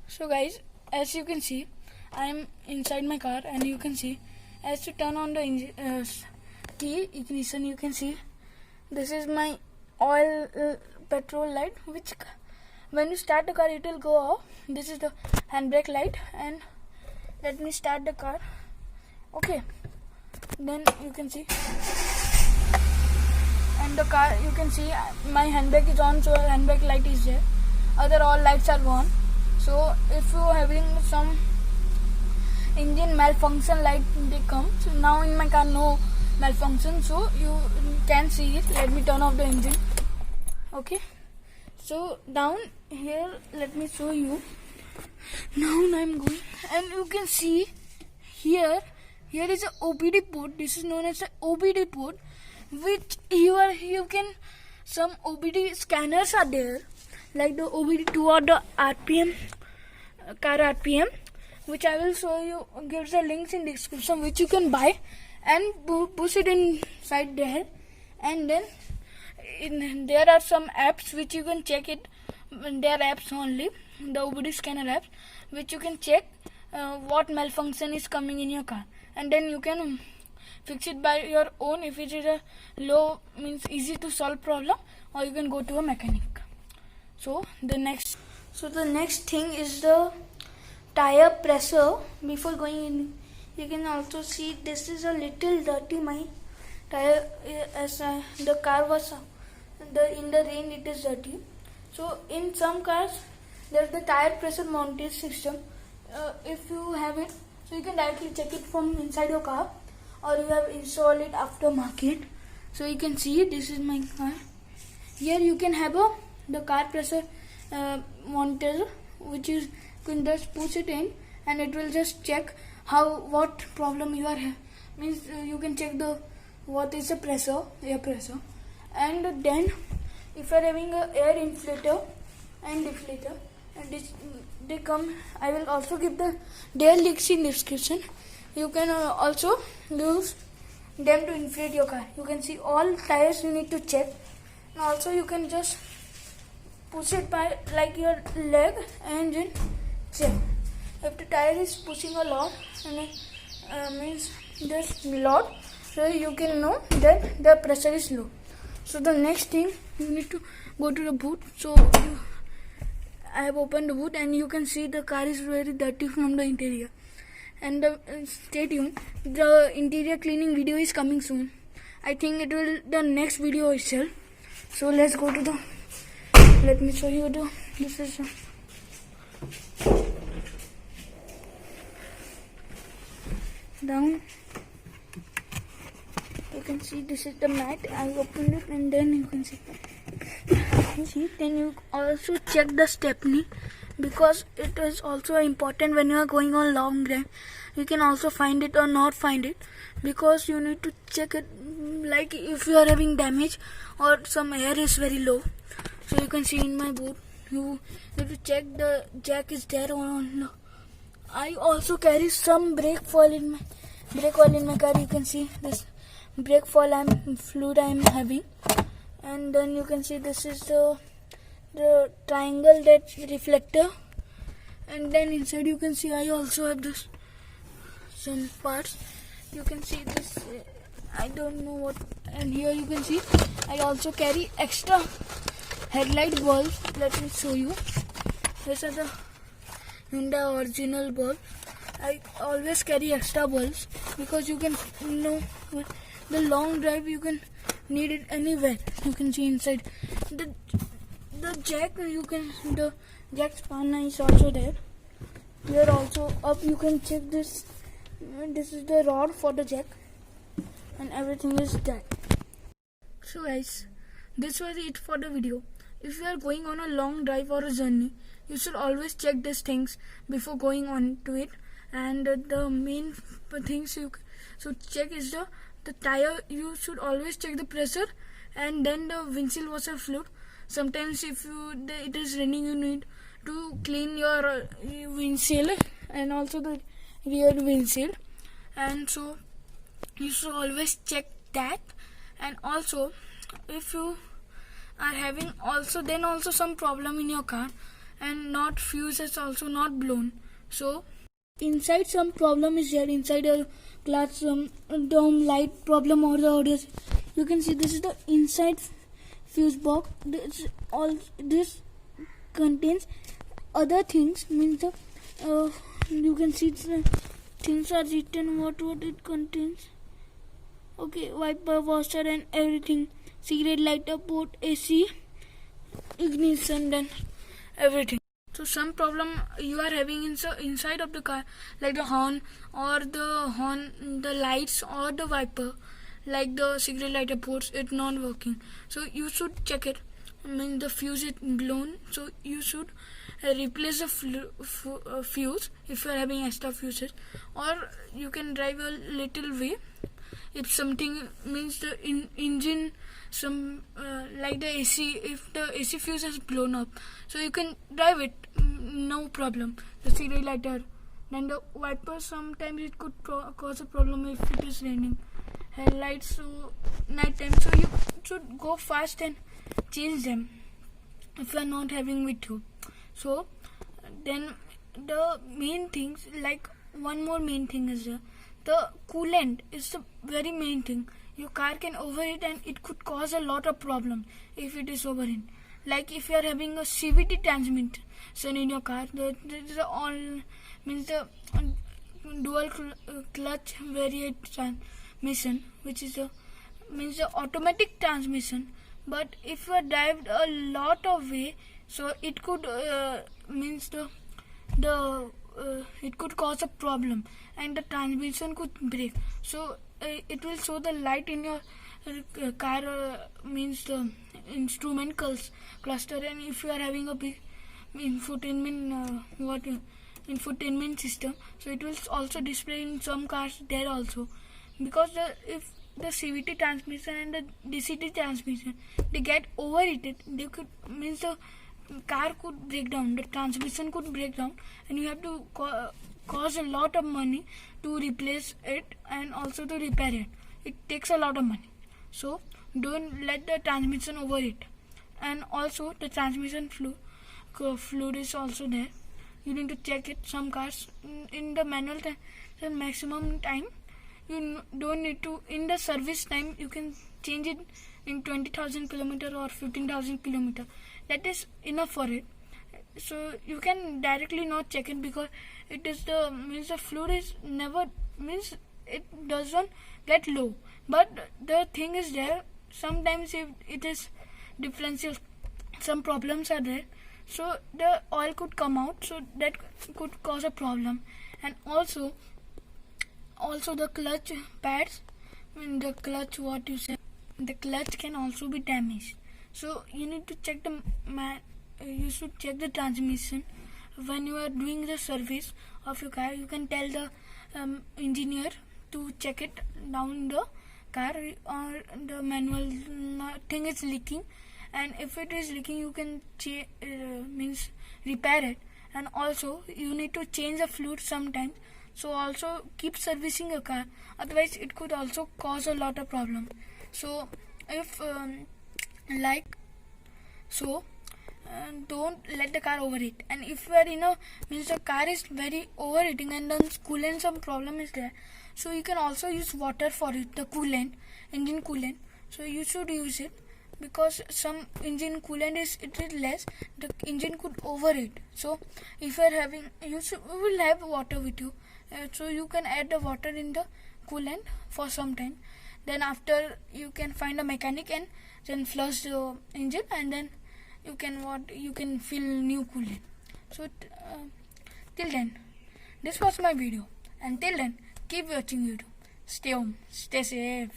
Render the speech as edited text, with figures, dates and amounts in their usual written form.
So guys, as you can see, I am inside my car, and you can see, as to turn on the engine key ignition, you can see this is my oil petrol light, which when you start the car it will go off. This is the handbrake light, and let me start the car. Okay, then you can see, and the car, you can see my handbrake is on, so handbrake light is there. Other all lights are gone. So if you are having some engine malfunction light, they come. So now in my car no malfunction, so you can see it. Let me turn off the engine. Okay, so down here, let me show you. Now I'm going, and you can see here is a OBD port. This is known as a OBD port, which you can, some OBD scanners are there, like the OBD2 or the RPM, car RPM, which I will show you, gives the links in description, which you can buy and push it inside there. And then there are some apps which you can check it. They are apps only, the OBD scanner apps, which you can check what malfunction is coming in your car, and then you can fix it by your own. If it is a low, means easy to solve problem, or you can go to a mechanic. So the next thing is the tire pressure. Before going in, you can also see this is a little dirty. My tire, as the car was in the rain, it is dirty. So in some cars there is the tire pressure mounted system. If you have it, so you can directly check it from inside your car, or you have installed it aftermarket. So you can see, this is my car. Here you can have the car pressure monitor, which is, you can just push it in, and it will just check what problem you are having. Means you can check what is the pressure, air pressure. And then if you are having a air inflator and deflator, and they come, I will also give their links in description. You can also use them to inflate your car. You can see all tires you need to check, and also you can just push it by like your leg and then check. If the tire is pushing a lot, and it means just a lot, so you can know that the pressure is low. So the next thing, you need to go to the boot. So I have opened the boot, and you can see the car is very dirty from the interior. And stay tuned, the interior cleaning video is coming soon. I think it will the next video itself. So let's go to let me show you this is down. You can see this is the mat. I opened it, and then you can see. Then you also check the stepney, because it is also important when you are going on long drive. You can also find it or not find it, because you need to check it, like if you are having damage or some air is very low. So you can see in my boot, you need to check the jack is there or not. I also carry some brake oil in my car. You can see this brake fluid I am having. And then you can see this is the triangle, that reflector. And then inside you can see I also have some parts. You can see this, I don't know what. And here you can see I also carry extra headlight bulbs. Let me show you. These are the Hyundai original bulbs. I always carry extra bulbs, because you can know the long drive you can need it anywhere. You can see inside the jack. The jack spanner is also there. Here also up, you can check this. This is the rod for the jack, and everything is there. So guys, this was it for the video. If you are going on a long drive or a journey, you should always check these things before going on to it. And the main things you should check is the tire. You should always check the pressure, and then the windshield washer fluid. Sometimes if it is raining, you need to clean your windshield, and also the rear windshield. And so you should always check that. And also, if you are having also some problem in your car, and not fuse is also not blown. So inside some problem is there inside a glass dome light problem or the audio. You can see this is the inside fuse box. This contains other things, means the you can see things are written what it contains. Okay, wiper, washer and everything, cigarette lighter, port, AC, ignition, then everything. So some problem you are having inside of the car, like the horn, the lights or the wiper, like the cigarette lighter ports, it's not working. So you should check it. I mean the fuse is blown, so you should replace the fuse if you are having extra fuses, or you can drive a little way. If something means the engine, some like the AC, if the AC fuse is blown up, so you can drive it, no problem. The cigarette lighter, then the wiper, sometimes it could cause a problem if it is raining. Headlights, so night time, so you should go fast and change them if you are not having with you. So then the main things, like one more main thing is the coolant is the very main thing. Your car can overheat and it could cause a lot of problem if it is overheat. Like if you are having a CVT transmission in your car, the dual clutch variant transmission, which is the automatic transmission. But if you drive a lot of way, so it could it could cause a problem and the transmission could break. So it will show the light in your car, means the instrument cluster, and if you are having a big infotainment system, so it will also display in some cars there also. Because if the CVT transmission and the DCT transmission, they get overheated, they could means the car could break down, the transmission could break down, and you have to cost a lot of money to replace it and also to repair it. It takes a lot of money. So don't let the transmission overheat. And also the transmission fluid is also there. You need to check it. Some cars in the manual the maximum time, you don't need to, in the service time you can change it in 20,000 kilometer or 15,000 kilometer. That is enough for it. So you can directly not check it, because it is the fluid is never, it doesn't get low. But the thing is there, sometimes if it is differential, some problems are there, so the oil could come out, so that could cause a problem. And also the clutch pads, the clutch, the clutch can also be damaged. So you need to check you should check the transmission when you are doing the service of your car. You can tell the engineer to check it down the car, or the manual thing is leaking, and if it is leaking you can repair it. And also you need to change the fluid sometimes. So also keep servicing your car, otherwise it could also cause a lot of problem. So if don't let the car overheat. And if you are the car is very overheating and then coolant some problem is there, so you can also use water for it, the coolant, engine coolant. So you should use it, because some engine coolant is less, the engine could overheat. So if you are having, you will have water with you, so you can add the water in the coolant for some time. Then after you can find a mechanic and then flush the engine, and then you can fill new coolant. So till then, this was my video. Until then, keep watching YouTube. Stay home, stay safe.